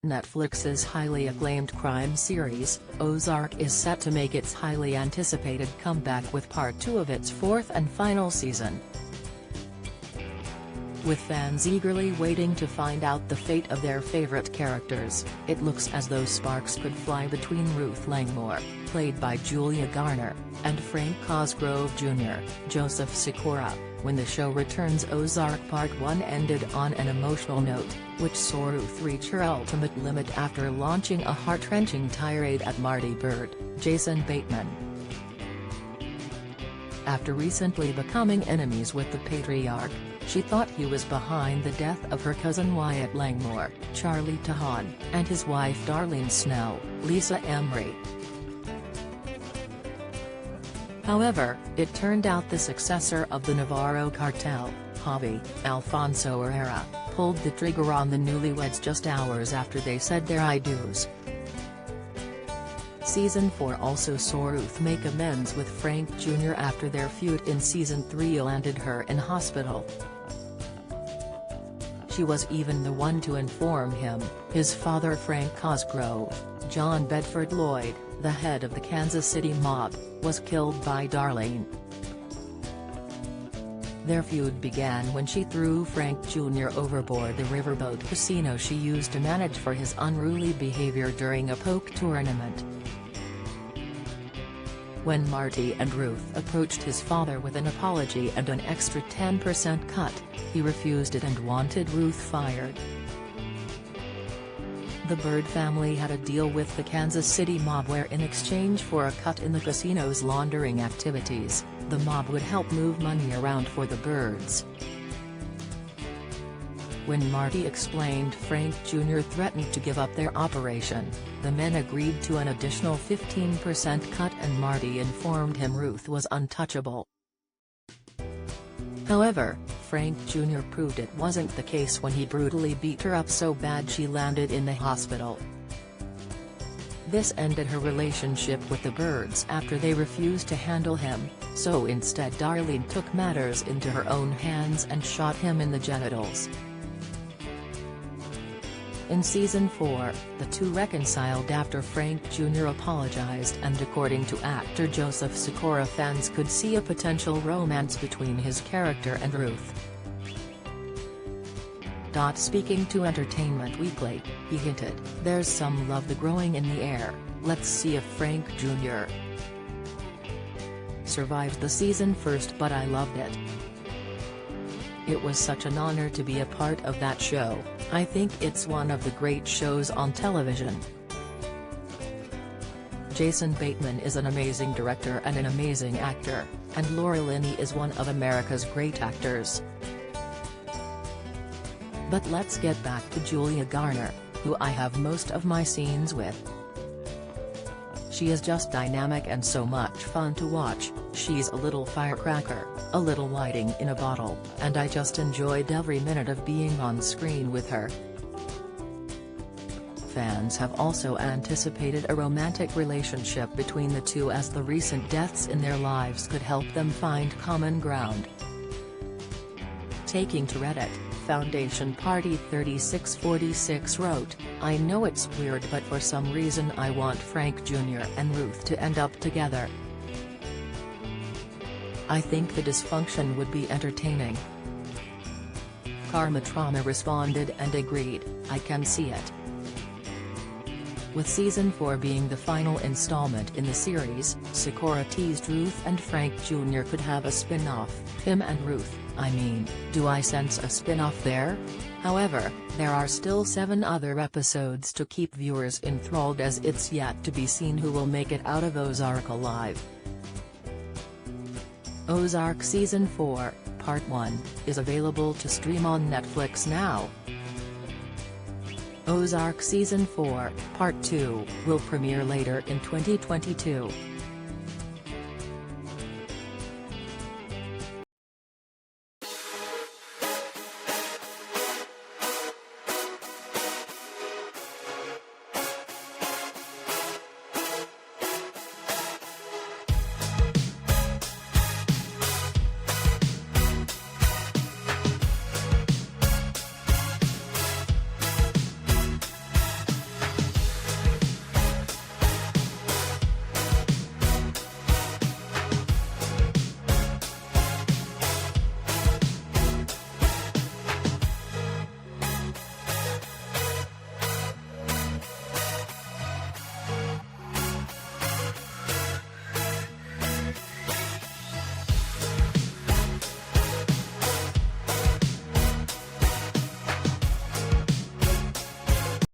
Netflix's highly acclaimed crime series, Ozark is set to make its highly anticipated comeback with Part 2 of its fourth and final season. With fans eagerly waiting to find out the fate of their favorite characters, it looks as though sparks could fly between Ruth Langmore, played by Julia Garner, and Frank Cosgrove Jr., Joseph Sikora, when the show returns. Ozark Part 1 ended on an emotional note, which saw Ruth reach her ultimate limit after launching a heart-wrenching tirade at Marty Byrde, Jason Bateman. After recently becoming enemies with the patriarch, she thought he was behind the death of her cousin Wyatt Langmore, Charlie Tahan, and his wife Darlene Snell, Lisa Emery. However, it turned out the successor of the Navarro cartel, Javi, Alfonso Herrera, pulled the trigger on the newlyweds just hours after they said their I do's. Season 4 also saw Ruth make amends with Frank Jr. after their feud in Season 3 landed her in hospital. She was even the one to inform him, his father Frank Cosgrove, John Bedford Lloyd, the head of the Kansas City mob, was killed by Darlene. Their feud began when she threw Frank Jr. overboard the riverboat casino she used to manage for his unruly behavior during a poker tournament. When Marty and Ruth approached his father with an apology and an extra 10% cut, he refused it and wanted Ruth fired. The Byrde family had a deal with the Kansas City mob where in exchange for a cut in the casino's laundering activities, the mob would help move money around for the Byrdes. When Marty explained Frank Jr. threatened to give up their operation, the men agreed to an additional 15% cut and Marty informed him Ruth was untouchable. However, Frank Jr. proved it wasn't the case when he brutally beat her up so bad she landed in the hospital. This ended her relationship with the Byrdes after they refused to handle him, so instead Darlene took matters into her own hands and shot him in the genitals. In Season 4, the two reconciled after Frank Jr. apologized, and according to actor Joseph Sikora, fans could see a potential romance between his character and Ruth. Speaking to Entertainment Weekly, he hinted, "There's some love growing in the air, let's see if Frank Jr. survived the season first, but I loved it. It was such an honor to be a part of that show. I think it's one of the great shows on television." Jason Bateman is an amazing director and an amazing actor, and Laura Linney is one of America's great actors. But let's get back to Julia Garner, who I have most of my scenes with. She is just dynamic and so much fun to watch. She's a little firecracker, a little lightning in a bottle, and I just enjoyed every minute of being on screen with her. Fans have also anticipated a romantic relationship between the two, as the recent deaths in their lives could help them find common ground. Taking to Reddit, Foundation Party 3646 wrote, "I know it's weird, but for some reason I want Frank Jr. and Ruth to end up together. I think the dysfunction would be entertaining." Karma Trauma responded and agreed, "I can see it." With Season 4 being the final installment in the series, Sikora teased Ruth and Frank Jr. could have a spin-off, him and Ruth. I mean, do I sense a spin-off there? However, there are still 7 other episodes to keep viewers enthralled, as it's yet to be seen who will make it out of Ozark alive. Ozark Season 4, Part 1, is available to stream on Netflix now. Ozark Season 4, Part 2, will premiere later in 2022.